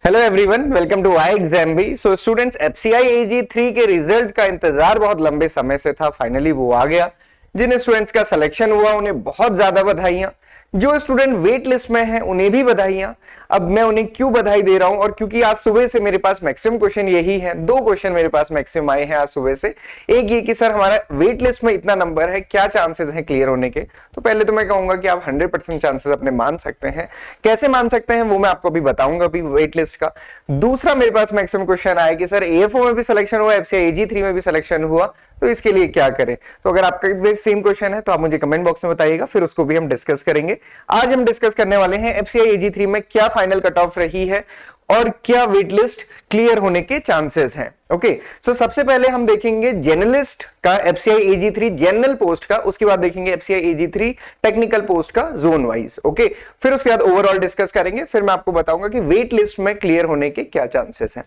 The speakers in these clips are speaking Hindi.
Hello everyone, welcome to I exam भी। सो स्टूडेंट्स, एफसीआई एजी 3 के रिजल्ट का इंतजार बहुत लंबे समय से था। फाइनली वो आ गया। जिन स्टूडेंट्स का सिलेक्शन हुआ उन्हें बहुत ज्यादा बधाइयां। जो स्टूडेंट वेट लिस्ट में हैं उन्हें भी बधाइयां। अब मैं उन्हें क्यों बधाई दे रहा हूं, और क्योंकि आज सुबह से मेरे पास मैक्सिमम क्वेश्चन यही है। दो क्वेश्चन मेरे पास मैक्सिमम आए हैं आज सुबह से। एक ये कि सर हमारा वेट लिस्ट में इतना नंबर है, क्या चांसेस हैं क्लियर होने के। तो पहले तो मैं कहूंगा कि आप 100% चांसेस अपने मान सकते हैं। कैसे मान सकते हैं वो मैं आपको भी बताऊंगा अभी वेट लिस्ट का। दूसरा मेरे पास मैक्सिमम क्वेश्चन आया कि सर एएफओ में भी सिलेक्शन हुआ, एफसीआई एजी 3 में भी सिलेक्शन हुआ, तो इसके लिए क्या करें। तो अगर आपका सेम क्वेश्चन है तो आप मुझे कमेंट बॉक्स में बताइएगा, फिर उसको भी हम डिस्कस करेंगे। आज हम डिस्कस करने वाले हैं एफसीआई एजी 3 में क्या फाइनल कट ऑफ रही है और क्या वेट लिस्ट क्लियर होने के चांसेस हैं। ओके, सो सबसे पहले हम देखेंगे जर्नलिस्ट का एफसीआई एजी 3 जनरल पोस्ट का, उसके बाद देखेंगे एफसीआई एजी 3 टेक्निकल पोस्ट का जोन वाइज। ओके, फिर उसके बाद ओवरऑल डिस्कस करेंगे, फिर मैं आपको बताऊंगा कि वेट लिस्ट में क्लियर होने के क्या चांसेस हैं।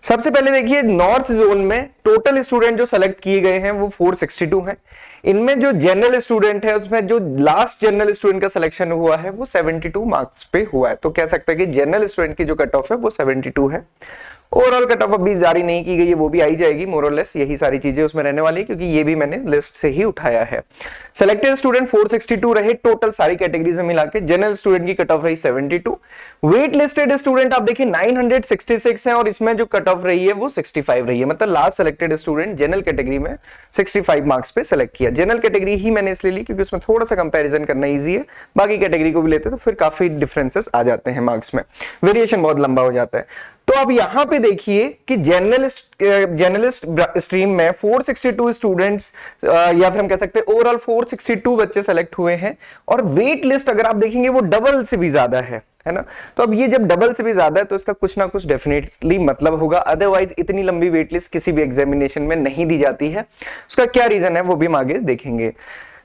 सबसे पहले देखिए, नॉर्थ जोन में टोटल स्टूडेंट जो सेलेक्ट किए गए हैं वो 462 हैं। इनमें जो जनरल स्टूडेंट है उसमें जो लास्ट जनरल स्टूडेंट का सिलेक्शन हुआ है वो 72 मार्क्स पे हुआ है। तो कह सकते हैं कि जनरल स्टूडेंट की जो कट ऑफ है वो 72 है। ओवरऑल कट ऑफ अभी जारी नहीं की गई है, वो भी आई जाएगी मोर और लेस, यही सारी चीजें उसमें रहने वाली है, क्योंकि ये भी मैंने लिस्ट से ही उठाया है। सिलेक्टेड स्टूडेंट 462 रहे टोटल सारी कैटेगरीज में मिला के। जनरल स्टूडेंट की कट ऑफ रही 72। वेट लिस्टेड स्टूडेंट आप देखिए 966 है, और इसमें जो कट ऑफ रही है वो 65 रही है। मतलब last selected student general category में 65 मार्क्स पे सिलेक्ट किया। जनरल कैटेगरी ही मैंने इसलिए ली क्योंकि उसमें थोड़ा सा कंपैरिजन करना इजी है। बाकी कैटेगरी को भी लेते तो फिर काफी डिफरेंसेस आ जाते हैं मार्क्स में, वेरिएशन बहुत लंबा हो जाता है। तो अब यहां पे देखिए कि जर्नलिस्ट स्ट्रीम में 462 स्टूडेंट्स, या फिर हम कह सकते हैं ओवरऑल 462 बच्चे सेलेक्ट हुए हैं, और वेट लिस्ट अगर आप देखेंगे वो डबल से भी ज्यादा है ना। तो अब ये जब डबल से भी ज्यादा है तो इसका कुछ ना कुछ डेफिनेटली मतलब होगा, अदरवाइज इतनी लंबी वेट लिस्ट किसी भी एग्जामिनेशन में नहीं दी जाती है। उसका क्या रीजन है वो भी हम आगे देखेंगे।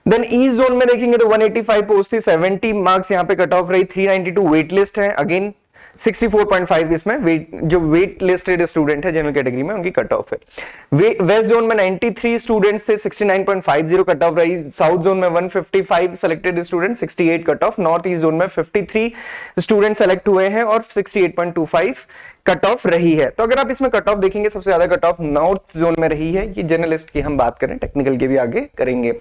देन ईस्ट जोन में देखेंगे तो 185 पोस्ट थी, 70 मार्क्स यहाँ पे कट ऑफ रही, 392 वेट लिस्ट है। अगेन 64.5 इसमें जो वेट लिस्टेड स्टूडेंट है जनरल कैटेगरी में उनकी कट ऑफ है। वेस्ट जोन में 93 स्टूडेंट्स थे, 69.50 कट ऑफ रही। साउथ जोन में 155 selected student, 68 cut off. North east zone में 53 स्टूडेंट सेलेक्ट हुए हैं और 68.25 कट ऑफ रही है। तो अगर आप इसमें कट ऑफ देखेंगे सबसे ज्यादा कट ऑफ नॉर्थ जोन में रही है। ये जर्नलिस्ट की हम बात करें, टेक्निकल के भी आगे करेंगे।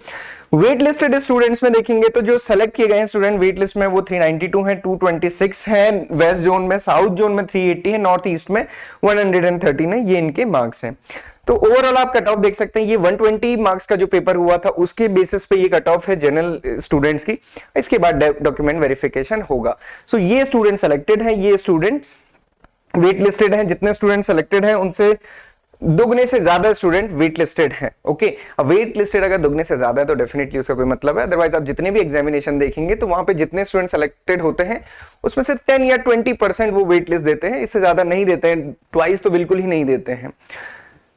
वेट लिस्टेड स्टूडेंट्स में देखेंगे तो जो सेलेक्ट किए गए हैं स्टूडेंट वेट लिस्ट में वो 392 हैं, 226 हैं वेस्ट जोन में, साउथ जोन में 380 है, नॉर्थ ईस्ट में 113 है। ये इनके मार्क्स हैं। तो ओवरऑल आप कट ऑफ देख सकते हैं, ये 120 मार्क्स का जो पेपर हुआ था उसके बेसिस पे ये कट ऑफ है जनरल स्टूडेंट्स की। इसके बाद डॉक्यूमेंट वेरिफिकेशन होगा। सो ये स्टूडेंट सेलेक्टेड हैं, ये स्टूडेंट्स वेट लिस्टेड हैं। जितने स्टूडेंट सेलेक्टेड हैं उनसे दुगने से ज्यादा स्टूडेंट वेट लिस्टेड हैं। ओके, अब वेट लिस्टेड अगर दुगने से ज्यादा है तो डेफिनेटली उसका कोई मतलब है। अदरवाइज आप जितने भी एग्जामिनेशन देखेंगे तो वहां पे जितने स्टूडेंट सेलेक्टेड होते हैं उसमें से 10 या 20% वो वेट लिस्ट देते हैं, इससे ज्यादा नहीं देते हैं। ट्वाइस तो बिल्कुल ही नहीं देते हैं।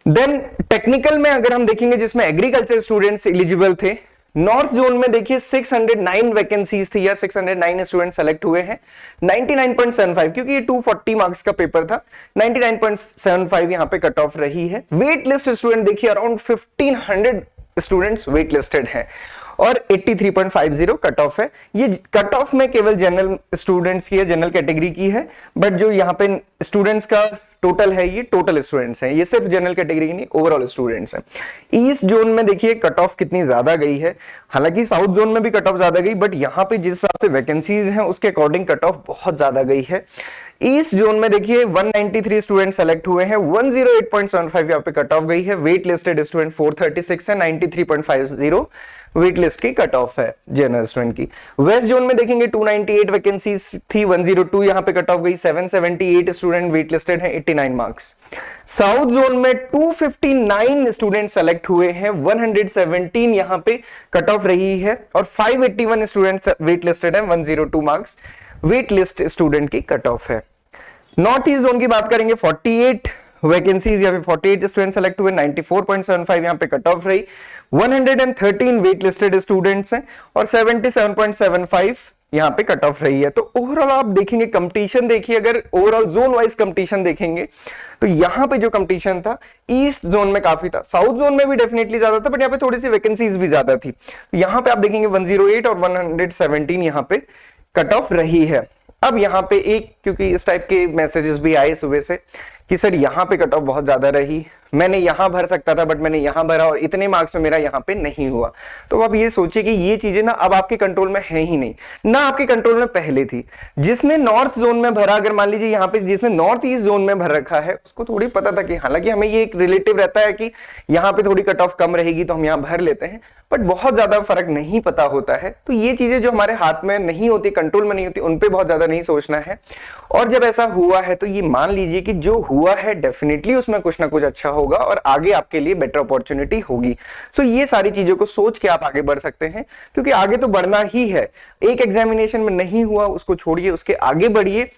देन टेक्निकल में अगर हम देखेंगे जिसमें एग्रीकल्चर स्टूडेंट्स एलिजिबल थे, नॉर्थ जोन में देखिए 609 वैकेंसीज थी या 609 स्टूडेंट सेलेक्ट हुए हैं। 99.75, क्योंकि ये 240 मार्क्स का पेपर था, 99.75 यहां पे कट ऑफ रही है। वेट लिस्ट स्टूडेंट देखिए अराउंड 1500 स्टूडेंट्स वेट लिस्टेड हैं और 83.50 कट ऑफ है। ये कट ऑफ में केवल जनरल स्टूडेंट्स की है, जनरल कैटेगरी की है, बट जो यहाँ पे स्टूडेंट्स का टोटल है ये टोटल स्टूडेंट्स हैं, ये सिर्फ जनरल कैटेगरी की नहीं ओवरऑल स्टूडेंट्स हैं। ईस्ट जोन में देखिए कट ऑफ कितनी ज्यादा गई है, हालांकि साउथ जोन में भी कट ऑफ ज्यादा गई, बट यहाँ पे जिस हिसाब से वैकेंसीज हैं उसके अकॉर्डिंग कट ऑफ बहुत ज्यादा गई है। ईस्ट जोन में देखिए 193 स्टूडेंट सेलेक्ट हुए हैं, 108.75 यहाँ पे कट ऑफ गई है। वेट लिस्टेड स्टूडेंट 436 है, 93.50 वेट लिस्ट की कट ऑफ है जनरल स्टूडेंट की। वेस्ट जोन में देखेंगे 298 वैकेंसीज थी, 102 यहाँ पे कट ऑफ गई, 778 स्टूडेंट वेट लिस्टेड हैं, 89 मार्क्स। साउथ जोन में 259 स्टूडेंट सेलेक्ट हुए हैं, 117 यहाँ पे कट ऑफ रही है, और 581 स्टूडेंट वेट लिस्टेड है, 102 मार्क्स वेट लिस्ट स्टूडेंट की कट ऑफ है। नॉर्थ ईस्ट जोन की बात करेंगे, 48 वैकेंसीज या फिर 48 स्टूडेंट सेलेक्ट हुए, 94.75 यहाँ पे कट ऑफ रही, 113 वेट लिस्टेड स्टूडेंट्स हैं और 77.75 यहाँ पे कट ऑफ रही है। तो ओवरऑल आप देखेंगे कंपटीशन, देखिए अगर ओवरऑल जोन वाइज कंपटीशन देखेंगे तो यहाँ पे जो कंपटीशन था ईस्ट जोन में काफी था, साउथ जोन में भी डेफिनेटली ज्यादा था, बट यहाँ पे थोड़ी सी वैकेंसीज भी ज्यादा थी। तो यहाँ पे आप देखेंगे 108 और 117 यहाँ पे कट ऑफ रही है। अब यहाँ पे एक, क्योंकि इस टाइप के मैसेजेस भी आए सुबह से कि सर यहाँ पे कट ऑफ बहुत ज्यादा रही, मैंने यहाँ भर सकता था बट मैंने यहाँ भरा और इतने मार्क्स में मेरा यहाँ पे नहीं हुआ। तो आप ये सोचिए कि ये चीजें ना अब आपके कंट्रोल में है ही नहीं, ना आपके कंट्रोल में पहले थी। जिसने नॉर्थ जोन में भरा, अगर मान लीजिए यहाँ पे जिसने नॉर्थ ईस्ट जोन में भर रखा है, उसको थोड़ी पता था कि हालांकि हमें ये एक रिलेटिव रहता है कि यहाँ पे थोड़ी कट ऑफ कम रहेगी तो हम यहाँ भर लेते हैं, बट बहुत ज्यादा फर्क नहीं पता होता है। तो ये चीजें जो हमारे हाथ में नहीं होती, कंट्रोल में नहीं होती, उन पे बहुत ज्यादा नहीं सोचना है। और जब ऐसा हुआ है तो ये मान लीजिए कि जो हुआ है डेफिनेटली उसमें कुछ ना कुछ अच्छा होगा और आगे आपके लिए बेटर अपॉर्चुनिटी होगी। सो ये सारी चीजों को सोच के आप आगे बढ़ सकते हैं, क्योंकि आगे तो बढ़ना ही है। एक एग्जामिनेशन में नहीं हुआ उसको छोड़िए, उसके आगे बढ़िए।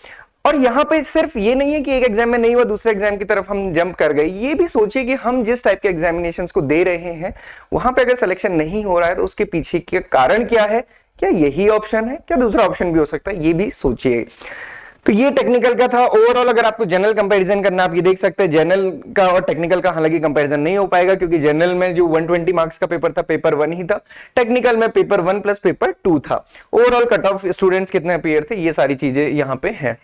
और यहाँ पे सिर्फ ये नहीं है कि एक एग्जाम में नहीं हुआ दूसरे एग्जाम की तरफ हम जंप कर गए, ये भी सोचिए कि हम जिस टाइप के एग्जामिनेशंस को दे रहे हैं वहां पे अगर सिलेक्शन नहीं हो रहा है तो उसके पीछे के कारण क्या है, क्या यही ऑप्शन है, क्या दूसरा ऑप्शन भी हो सकता है, ये भी सोचिए। तो ये टेक्निकल का था। ओवरऑल अगर आपको जनरल कंपैरिजन करना, आप ये देख सकते हैं जनरल का और टेक्निकल का हालांकि कंपैरिजन नहीं हो पाएगा, क्योंकि जनरल में जो 120 मार्क्स का पेपर था पेपर 1 ही था, टेक्निकल में पेपर 1 प्लस पेपर 2 था। ओवरऑल कट ऑफ स्टूडेंट्स कितने अपीयर थे, ये सारी चीजें यहाँ पे है।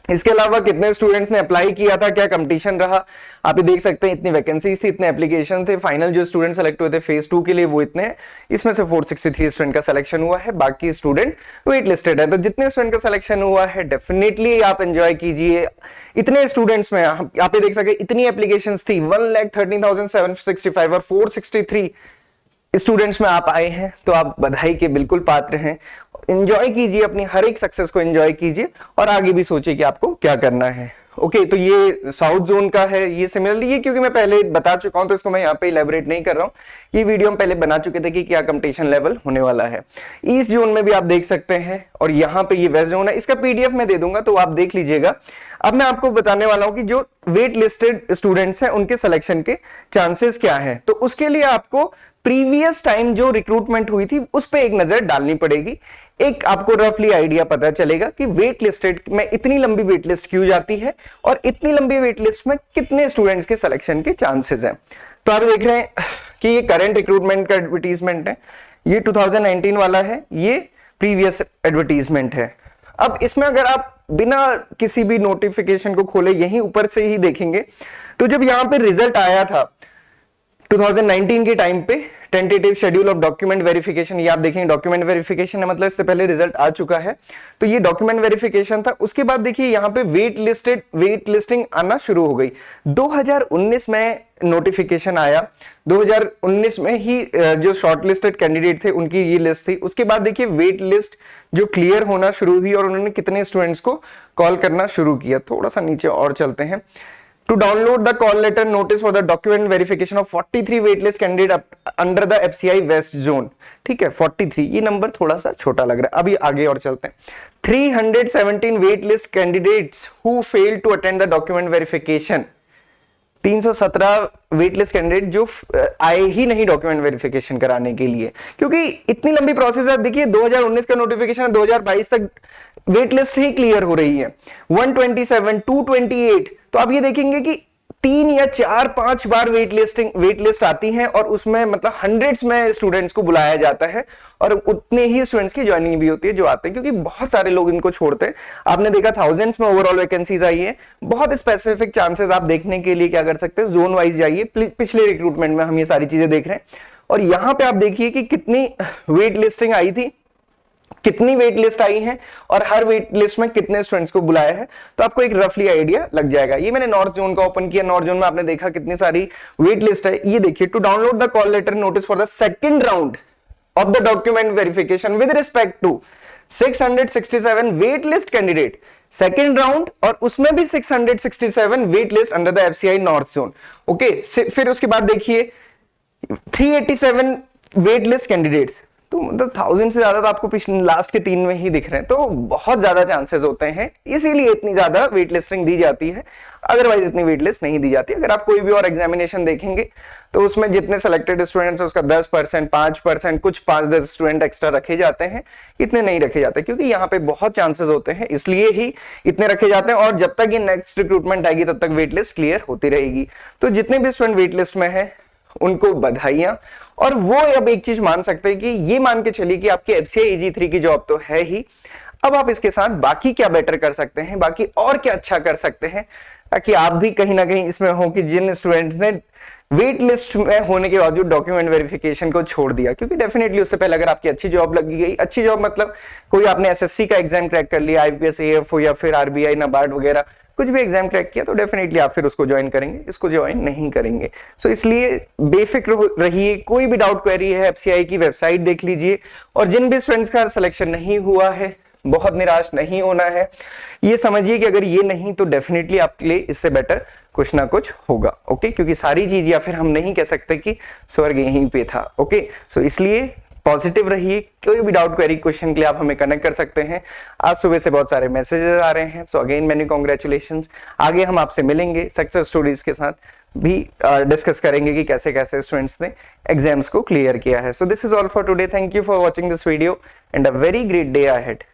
इसके अलावा कितने स्टूडेंट्स ने अप्लाई किया था, क्या कंपटीशन रहा, आप ये देख सकते हैं। इतनी वैकेंसीज थी, इतने एप्लीकेशन थे, फाइनल जो स्टूडेंट सेलेक्ट हुए थे फेज 2 के लिए वो इतने हैं। इसमें से 463 स्टूडेंट का सिलेक्शन हुआ है, बाकी स्टूडेंट वेट लिस्टेड है। तो जितने स्टूडेंट का सिलेक्शन हुआ है डेफिनेटली आप एंजॉय कीजिए। इतने स्टूडेंट्स में आप ये देख सकते हैं इतनी एप्लीकेशंस थी, 1,13,765 और 463 स्टूडेंट्स में आप आए हैं, तो आप बधाई के बिल्कुल पात्र हैं। एंजॉय कीजिए, अपनी हर एक सक्सेस को एंजॉय कीजिए और आगे भी सोचिए कि आपको क्या करना है। ओके, तो ये साउथ जोन का है। ये सिमिलरली, ये क्योंकि मैं पहले बता चुका हूं तो इसको मैं यहाँ पे इलेबोरेट नहीं कर रहा हूँ। ये वीडियो हम पहले बना चुके थे कि क्या कंपटीशन लेवल होने वाला है। ईस्ट जोन में भी आप देख सकते हैं, और यहाँ पे ये वेस्ट जोन है। इसका पीडीएफ मैं दे दूंगा तो आप देख लीजिएगा। अब मैं आपको बताने वाला हूं कि जो वेट लिस्टेड स्टूडेंट्स हैं उनके सिलेक्शन के चांसेस क्या है। तो उसके लिए आपको प्रीवियस टाइम जो रिक्रूटमेंट हुई थी उस पर एक नजर डालनी पड़ेगी। एक आपको रफली आइडिया पता चलेगा कि वेट लिस्टेड में इतनी लंबी वेट लिस्ट क्यों जाती है और इतनी लंबी वेट लिस्ट में कितने स्टूडेंट्स के सिलेक्शन के चांसेस हैं। तो आप देख रहे हैं कि ये करंट रिक्रूटमेंट का एडवर्टीजमेंट है, ये 2019 वाला है, ये प्रीवियस एडवर्टीजमेंट है। अब इसमें अगर आप बिना किसी भी नोटिफिकेशन को खोले यहीं ऊपर से ही देखेंगे तो जब यहां पे रिजल्ट आया था 2019 के टाइम पे, tentative schedule of document verification, ये आप देखेंगे डॉक्यूमेंट वेरिफिकेशन है, मतलब इससे पहले रिजल्ट आ चुका है। तो ये डॉक्यूमेंट वेरिफिकेशन था। उसके बाद देखिए यहाँ पे वेट लिस्टिंग आना शुरू हो गई। 2019 में नोटिफिकेशन आया, 2019 में ही जो शॉर्टलिस्टेड कैंडिडेट थे उनकी ये लिस्ट थी। उसके बाद देखिए वेट लिस्ट जो क्लियर होना शुरू हुई और उन्होंने कितने स्टूडेंट्स को कॉल करना शुरू किया। थोड़ा सा नीचे और चलते हैं। To download the call letter notice for the document verification of 43 waitlist candidate under the FCI West Zone, ठीक है 43, ये नंबर थोड़ा सा छोटा लग रहा है। अभी आगे और चलते हैं। 317 waitlist candidates who failed to attend the document verification, 317 waitlist candidate जो आए ही नहीं डॉक्यूमेंट वेरिफिकेशन कराने के लिए, क्योंकि इतनी लंबी प्रोसेस है। देखिए 2019 का नोटिफिकेशन है, 2022 तक वेटलिस्ट ही क्लियर हो रही है। 127, 228, तो आप ये देखेंगे कि 3 या 4-5 बार वेट लिस्ट आती है और उसमें मतलब हंड्रेड्स में स्टूडेंट्स को बुलाया जाता है और उतने ही स्टूडेंट्स की ज्वाइनिंग भी होती है जो आते हैं, क्योंकि बहुत सारे लोग इनको छोड़ते हैं। आपने देखा थाउजेंड्स में ओवरऑल वैकेंसीज आई है। बहुत स्पेसिफिक चांसेस आप देखने के लिए क्या कर सकते हैं, जोन वाइज जाइए। पिछले रिक्रूटमेंट में हम ये सारी चीजें देख रहे हैं और यहां पे आप देखिए कि कितनी वेट लिस्टिंग आई थी, कितनी वेट लिस्ट आई है और हर वेट लिस्ट में कितने स्टूडेंट्स को बुलाया है, तो आपको एक रफली आइडिया लग जाएगा। ये मैंने नॉर्थ जोन का ओपन किया। नॉर्थ जोन में आपने देखा कितनी सारी वेट लिस्ट है। ये देखिए, to download the call letter notice for the second round of the document verification with respect to 667 wait list candidate, second round, और उसमें भी 667 wait list under the FCI north zone. Okay, फिर उसके बाद देखिए 387 वेट लिस्ट कैंडिडेट्स, तो मतलब 1000 से ज्यादा तो आपको पिछले लास्ट के 3 में ही दिख रहे हैं। तो बहुत ज्यादा चांसेस होते हैं, इसीलिए इतनी ज्यादा वेट लिस्टिंग दी जाती है। अदरवाइज इतनी वेट लिस्ट नहीं दी जाती। अगर आप कोई भी और एग्जामिनेशन देखेंगे तो उसमें जितने सेलेक्टेड स्टूडेंट्स हैं उसका 10%, 5%, कुछ 5-10 स्टूडेंट एक्स्ट्रा रखे जाते हैं, इतने नहीं रखे जाते, क्योंकि यहाँ पे बहुत चांसेस होते हैं, इसलिए ही इतने रखे जाते हैं। और जब तक ये नेक्स्ट रिक्रूटमेंट आएगी तब तक वेट लिस्ट क्लियर होती रहेगी। तो जितने भी स्टूडेंट वेट लिस्ट में है उनको बधाइयां। और वो अब एक चीज मान सकते हैं कि ये मान के चलिए कि आपकी एफसीआई AG3 की जॉब तो है ही, अब आप इसके साथ बाकी क्या बेटर कर सकते हैं, बाकी और क्या अच्छा कर सकते हैं, ताकि आप भी कहीं ना कहीं इसमें हो कि जिन स्टूडेंट्स ने वेट लिस्ट में होने के बावजूद डॉक्यूमेंट वेरिफिकेशन को छोड़ दिया, क्योंकि डेफिनेटली उससे पहले अगर आपकी अच्छी जॉब लगी गई, अच्छी जॉब मतलब कोई आपने एसएससी का एग्जाम क्रैक कर लिया, आईपीएस, एएफओ या फिर आरबीआई, नाबार्ड वगैरह कुछ भी एग्जाम क्रैक किया, तो डेफिनेटली आप फिर उसको ज्वाइन करेंगे, इसको ज्वाइन नहीं करेंगे। सो इसलिए बेफिक्र रहिए, कोई भी डाउट क्वेरी है एफसीआई की वेबसाइट देख लीजिए, और जिन भी स्टूडेंट्स का सिलेक्शन नहीं हुआ है बहुत निराश नहीं होना है, ये समझिए कि अगर ये नहीं तो डेफिनेटली आपके लिए इससे बेटर कुछ ना कुछ होगा। ओके, क्योंकि सारी चीज या फिर हम नहीं कह सकते कि स्वर्ग यहीं पे था। ओके, सो इसलिए पॉजिटिव रहिए, कोई भी डाउट क्वेरी क्वेश्चन के लिए आप हमें कनेक्ट कर सकते हैं। आज सुबह से बहुत सारे मैसेजेस आ रहे हैं, सो अगेन मेनी कॉन्ग्रेचुलेशंस। आगे हम आपसे मिलेंगे, सक्सेस स्टोरीज के साथ भी डिस्कस करेंगे कि कैसे कैसे स्टूडेंट्स ने एग्जाम्स को क्लियर किया है। So this is all for today, thank you for watching this video and a very great day ahead.